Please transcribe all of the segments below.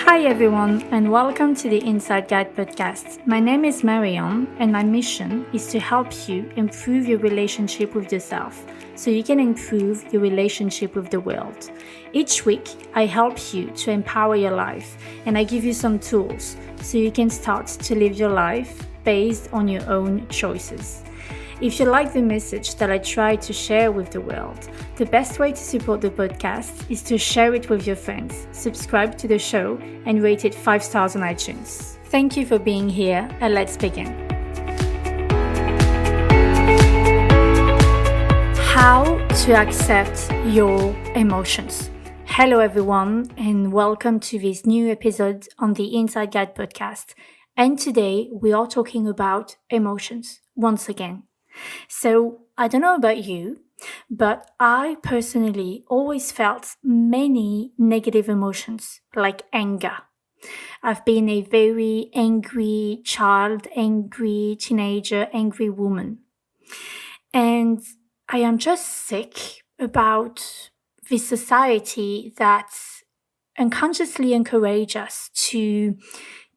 Hi everyone, and welcome to the Inside Guide podcast. My name is Marion, and my mission is to help you improve your relationship with yourself so you can improve your relationship with the world. Each week, I help you to empower your life, and I give you some tools so you can start to live your life based on your own choices. If you like the message that I try to share with the world, the best way to support the podcast is to share it with your friends, subscribe to the show, and rate it 5 stars on iTunes. Thank you for being here, and let's begin. How to accept your emotions. Hello everyone, and welcome to this new episode on the Inside Guide podcast. And today we are talking about emotions once again. So I don't know about you, but I personally always felt many negative emotions like anger. I've been a very angry child, angry teenager, angry woman. And I am just sick about this society that unconsciously encourages us to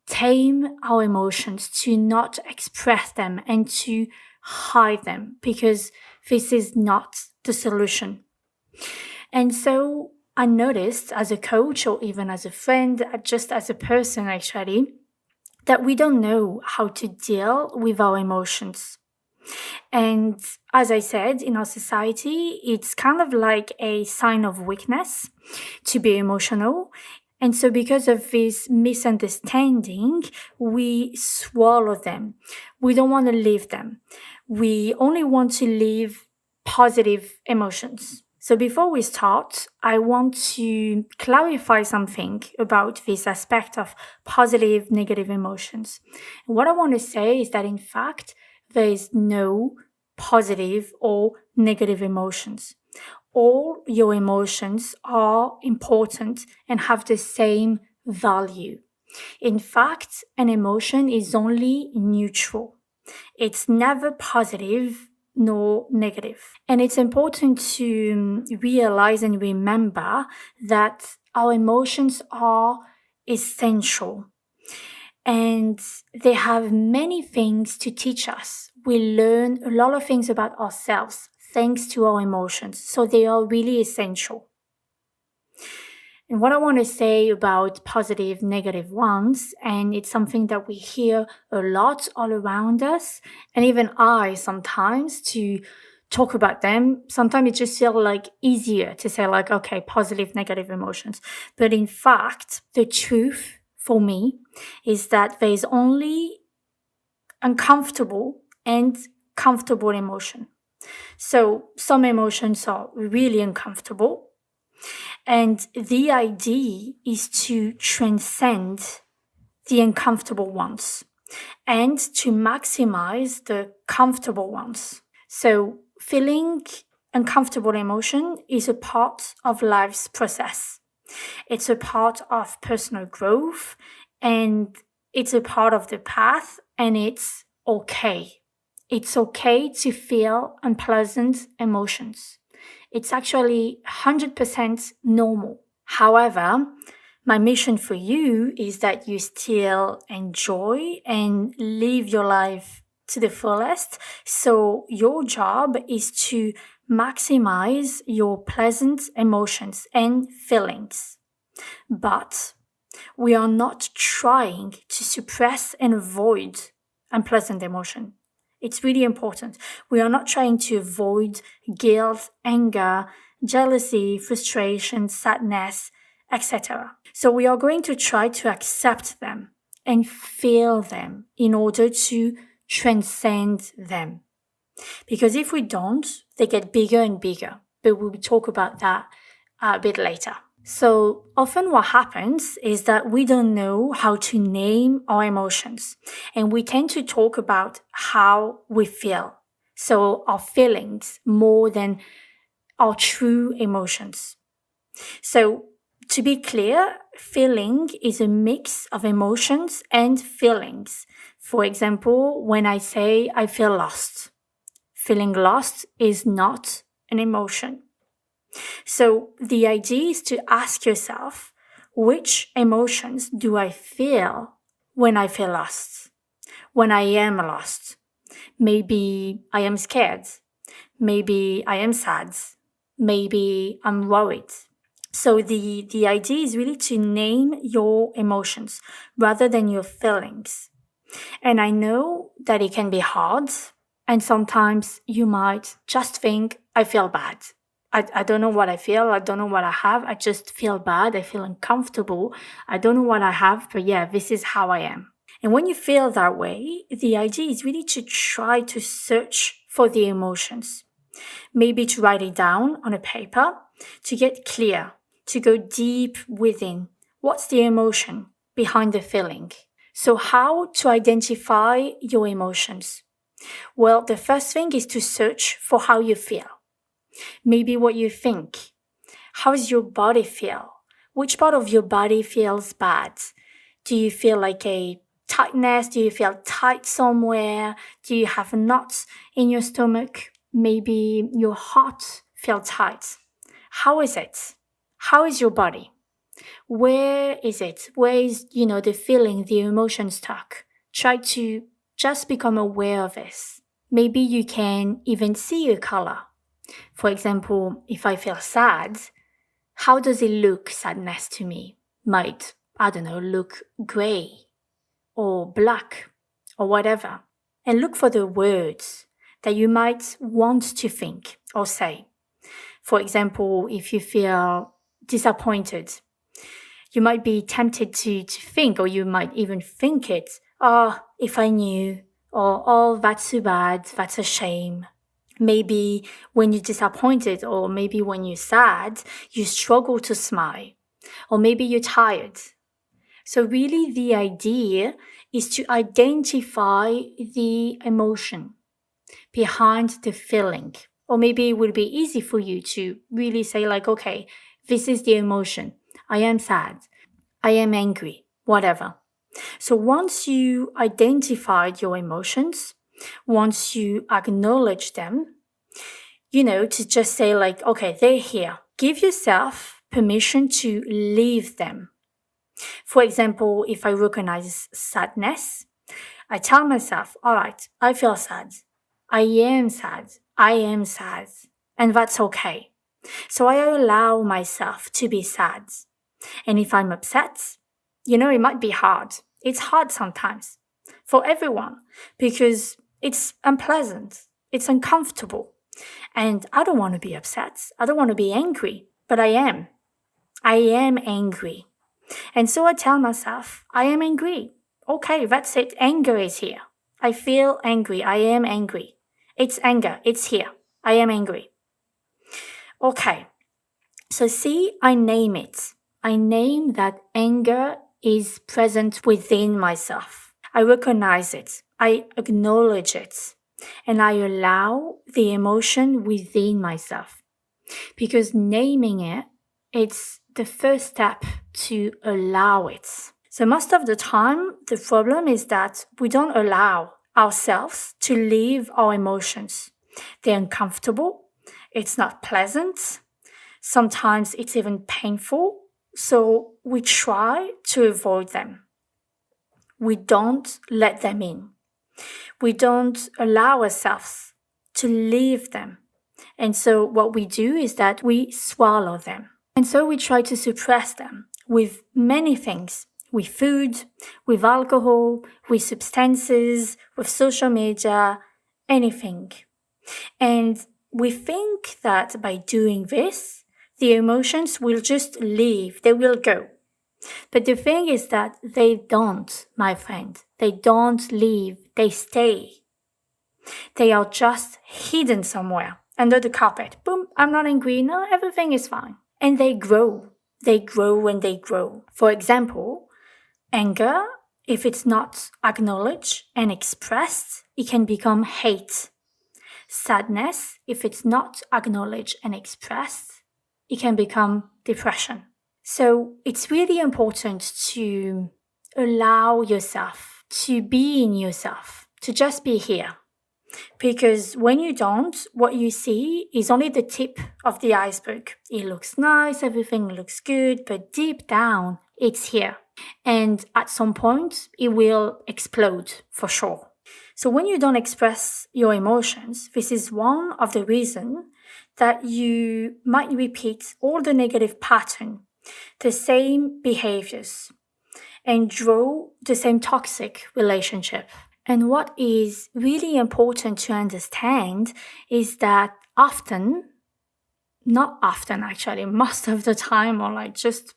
tame our emotions, to not express them, and to hide them, because this is not the solution. And so I noticed as a coach, or even as a friend, just as a person actually, that we don't know how to deal with our emotions. And as I said, in our society, it's kind of like a sign of weakness to be emotional. And so because of this misunderstanding, we swallow them. We don't want to live them. We only want to live positive emotions. So before we start, I want to clarify something about this aspect of positive, negative emotions. And what I want to say is that in fact, there is no positive or negative emotions. All your emotions are important and have the same value. In fact, an emotion is only neutral. It's never positive nor negative. And it's important to realize and remember that our emotions are essential. And they have many things to teach us. We learn a lot of things about ourselves thanks to our emotions. So they are really essential. And what I want to say about positive, negative ones, and it's something that we hear a lot all around us, and even I sometimes to talk about them, sometimes it just feels like easier to say like, okay, positive, negative emotions. But in fact, the truth for me is that there is only uncomfortable and comfortable emotion. So some emotions are really uncomfortable. And the idea is to transcend the uncomfortable ones and to maximize the comfortable ones. So feeling uncomfortable emotion is a part of life's process. It's a part of personal growth, and it's a part of the path, and it's okay. It's okay to feel unpleasant emotions. It's actually 100% normal. However, my mission for you is that you still enjoy and live your life to the fullest. So your job is to maximize your pleasant emotions and feelings. But we are not trying to suppress and avoid unpleasant emotion. It's really important. We are not trying to avoid guilt, anger, jealousy, frustration, sadness, etc. So we are going to try to accept them and feel them in order to transcend them. Because if we don't, they get bigger and bigger. But we'll talk about that a bit later. So often what happens is that we don't know how to name our emotions, and we tend to talk about how we feel. So our feelings more than our true emotions. So to be clear, feeling is a mix of emotions and feelings. For example, when I say I feel lost, feeling lost is not an emotion. So the idea is to ask yourself, which emotions do I feel when I feel lost? When I am lost? Maybe I am scared. Maybe I am sad. Maybe I'm worried. So the idea is really to name your emotions rather than your feelings. And I know that it can be hard. And sometimes you might just think, I feel bad. I don't know what I feel. I don't know what I have. I just feel bad. I feel uncomfortable. I don't know what I have, but yeah, this is how I am. And when you feel that way, the idea is really to try to search for the emotions. Maybe to write it down on a paper, to get clear, to go deep within. What's the emotion behind the feeling? So how to identify your emotions? Well, the first thing is to search for how you feel. Maybe what you think. How does your body feel? Which part of your body feels bad? Do you feel like a tightness? Do you feel tight somewhere? Do you have knots in your stomach? Maybe your heart feels tight. How is it? How is your body? Where is it? Where is, the feeling, the emotion stuck? Try to just become aware of this. Maybe you can even see a color. For example, if I feel sad, how does it look, sadness to me? Might, look gray or black or whatever. And look for the words that you might want to think or say. For example, if you feel disappointed, you might be tempted to think, or you might even think it, if I knew, or that's too bad, that's a shame. Maybe when you're disappointed, or maybe when you're sad, you struggle to smile, or maybe you're tired. So really the idea is to identify the emotion behind the feeling. Or maybe it would be easy for you to really say like, okay, this is the emotion. I am sad. I am angry, whatever. So once you identified your emotions, once you acknowledge them, to just say like, okay, they're here. Give yourself permission to leave them. For example, if I recognize sadness, I tell myself, all right, I feel sad. I am sad. I am sad. And that's okay. So I allow myself to be sad. And if I'm upset, it might be hard. It's hard sometimes for everyone because it's unpleasant. It's uncomfortable. And I don't want to be upset. I don't want to be angry, but I am. I am angry. And so I tell myself, I am angry. Okay, that's it. Anger is here. I feel angry. I am angry. It's anger. It's here. I am angry. Okay. So see, I name it. I name that anger is present within myself. I recognize it. I acknowledge it. And I allow the emotion within myself. Because naming it, it's the first step to allow it. So most of the time, the problem is that we don't allow ourselves to live our emotions. They're uncomfortable. It's not pleasant. Sometimes it's even painful. So we try to avoid them. We don't let them in. We don't allow ourselves to live them. And so what we do is that we swallow them. And so we try to suppress them with many things, with food, with alcohol, with substances, with social media, anything. And we think that by doing this, the emotions will just leave, they will go. But the thing is that they don't, my friend. They don't leave, they stay. They are just hidden somewhere under the carpet. Boom, I'm not angry, no, everything is fine. And they grow. They grow and they grow. For example, anger, if it's not acknowledged and expressed, it can become hate. Sadness, if it's not acknowledged and expressed, it can become depression. So it's really important to allow yourself to be in yourself, to just be here. Because when you don't, what you see is only the tip of the iceberg. It looks nice, everything looks good, but deep down, it's here. And at some point, it will explode for sure. So when you don't express your emotions, this is one of the reasons that you might repeat all the negative pattern, the same behaviors, and draw the same toxic relationship. And what is really important to understand is that not often actually, most of the time, or like just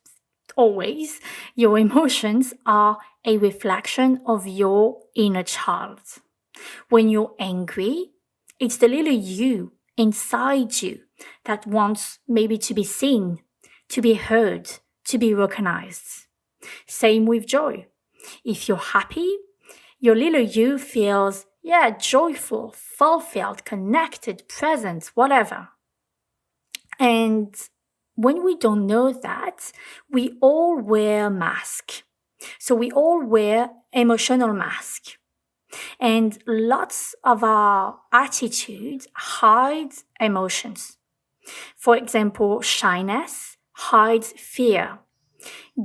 always, your emotions are a reflection of your inner child. When you're angry, it's the little you inside you that wants maybe to be seen, to be heard, to be recognized. Same with joy. If you're happy, your little you feels, joyful, fulfilled, connected, present, whatever. And when we don't know that, we all wear masks. So we all wear emotional masks. And lots of our attitudes hide emotions. For example, shyness hides fear.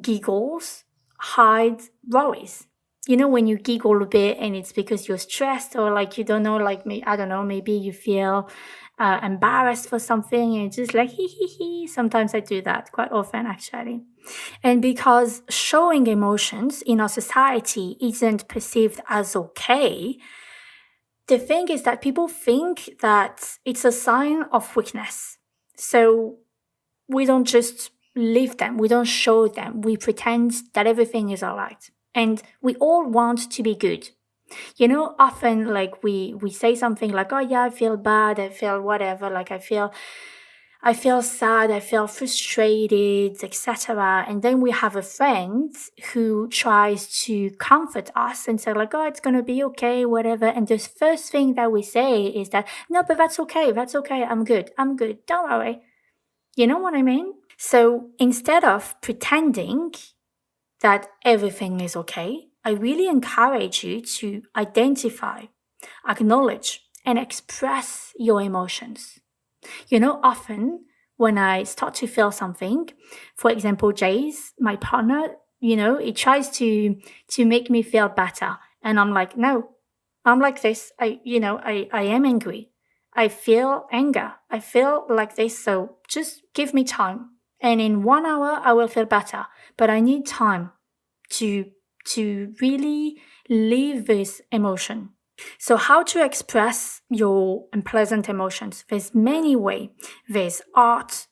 Giggles hide worries. You know, when you giggle a bit and it's because you're stressed or like you don't know, like I don't know, maybe you feel embarrassed for something and it's just like hee hee hee. Sometimes I do that quite often actually. And because showing emotions in our society isn't perceived as okay, the thing is that people think that it's a sign of weakness. So we don't just leave them, we don't show them, we pretend that everything is all right. And we all want to be good. You know, often like we say something like, oh yeah, I feel bad, I feel whatever, like I feel sad, I feel frustrated, etc. And then we have a friend who tries to comfort us and say like, oh, it's going to be okay, whatever. And the first thing that we say is that, no, but that's okay, I'm good, don't worry. You know what I mean? So instead of pretending that everything is okay, I really encourage you to identify, acknowledge, and express your emotions. You know, often when I start to feel something, for example, Jace, my partner, you know, it tries to make me feel better. And I'm like, no, I'm like this. I am angry. I feel anger. I feel like this. So just give me time. And in 1 hour, I will feel better. But I need time to really live this emotion. So how to express your unpleasant emotions? There's many ways. There's art,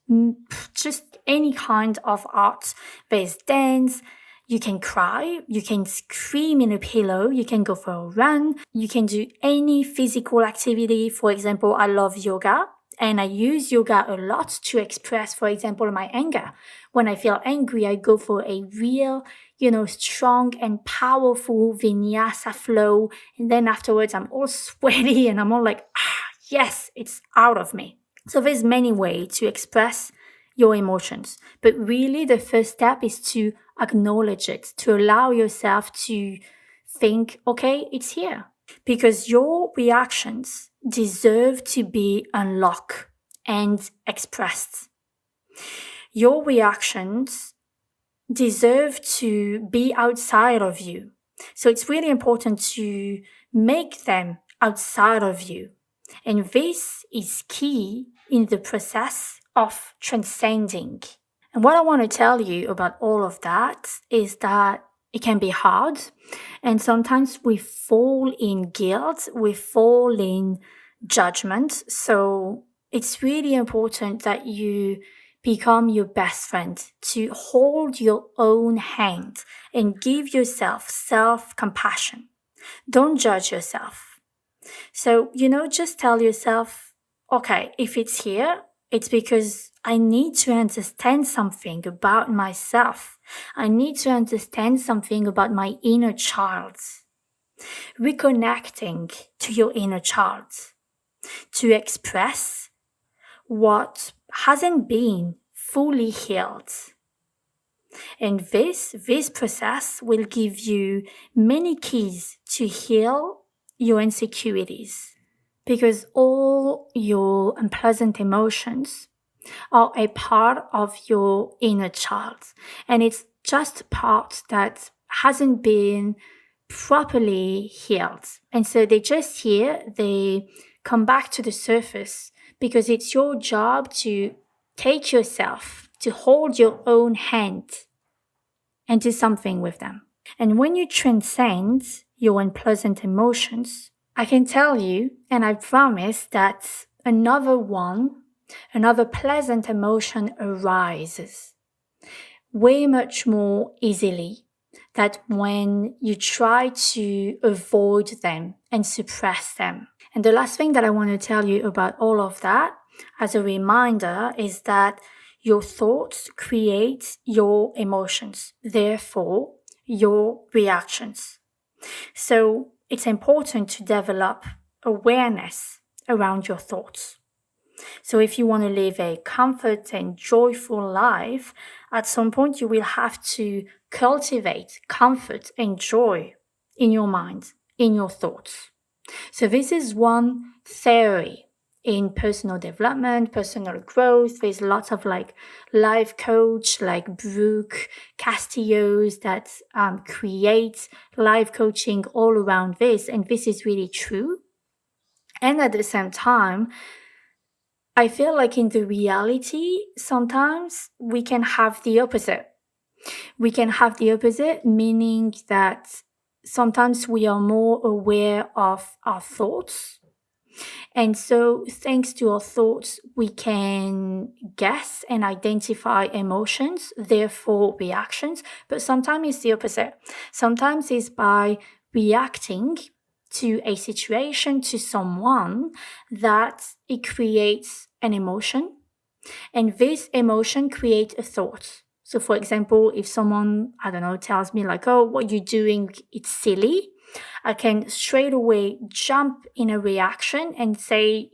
just any kind of art. There's dance. You can cry. You can scream in a pillow. You can go for a run. You can do any physical activity. For example, I love yoga. And I use yoga a lot to express, for example, my anger. When I feel angry, I go for a real, strong and powerful vinyasa flow. And then afterwards, I'm all sweaty and I'm all like, yes, it's out of me. So there's many ways to express your emotions. But really, the first step is to acknowledge it, to allow yourself to think, okay, it's here. Because your reactions deserve to be unlocked and expressed. Your reactions deserve to be outside of you. So it's really important to make them outside of you. And this is key in the process of transcending. And what I want to tell you about all of that is that it can be hard. And sometimes we fall in guilt, we fall in judgment. So it's really important that you become your best friend, to hold your own hand and give yourself self-compassion. Don't judge yourself. So, just tell yourself, okay, if it's here, it's because I need to understand something about myself. I need to understand something about my inner child. Reconnecting to your inner child to express what hasn't been fully healed. And this process will give you many keys to heal your insecurities, because all your unpleasant emotions are a part of your inner child. And it's just part that hasn't been properly healed. And so they just here, they come back to the surface because it's your job to take yourself, to hold your own hand and do something with them. And when you transcend your unpleasant emotions, I can tell you, and I promise, that another pleasant emotion arises way much more easily than when you try to avoid them and suppress them. And the last thing that I want to tell you about all of that as a reminder is that your thoughts create your emotions, therefore your reactions. So it's important to develop awareness around your thoughts. So if you want to live a comfort and joyful life, at some point you will have to cultivate comfort and joy in your mind, in your thoughts. So this is one theory in personal development, personal growth. There's lots of life coach, like Brooke Castillo's that create life coaching all around this. And this is really true. And at the same time, I feel like in the reality, sometimes we can have the opposite. We can have the opposite, meaning that sometimes we are more aware of our thoughts. And so thanks to our thoughts, we can guess and identify emotions, therefore reactions. But sometimes it's the opposite. Sometimes it's by reacting to a situation, to someone, that it creates an emotion. And this emotion creates a thought. So for example, if someone, tells me oh, what you're doing, it's silly, I can straight away jump in a reaction and say,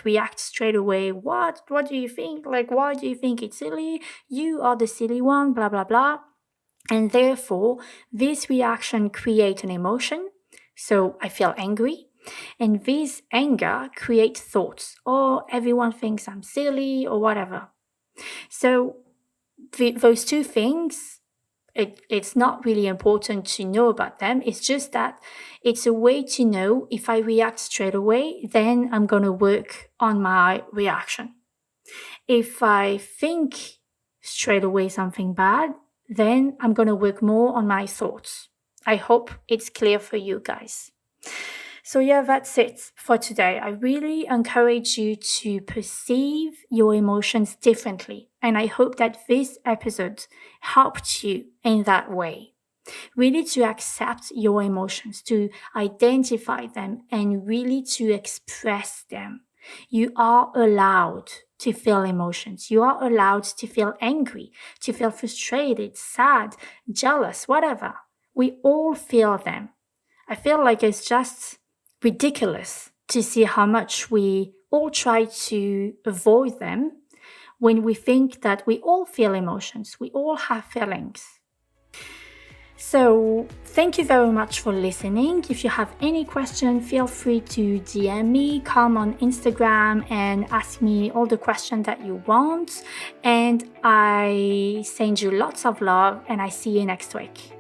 react straight away. What do you think? Why do you think it's silly? You are the silly one, blah, blah, blah. And therefore, this reaction creates an emotion. So I feel angry. And this anger creates thoughts. Oh, everyone thinks I'm silly or whatever. So those two things, it's not really important to know about them. It's just that it's a way to know if I react straight away, then I'm going to work on my reaction. If I think straight away something bad, then I'm going to work more on my thoughts. I hope it's clear for you guys. So yeah, that's it for today. I really encourage you to perceive your emotions differently. And I hope that this episode helped you in that way. Really to accept your emotions, to identify them, and really to express them. You are allowed to feel emotions. You are allowed to feel angry, to feel frustrated, sad, jealous, whatever. We all feel them. I feel like it's just ridiculous to see how much we all try to avoid them when we think that we all feel emotions, we all have feelings. So thank you very much for listening. If you have any question, feel free to DM me, come on Instagram and ask me all the questions that you want. And I send you lots of love and I see you next week.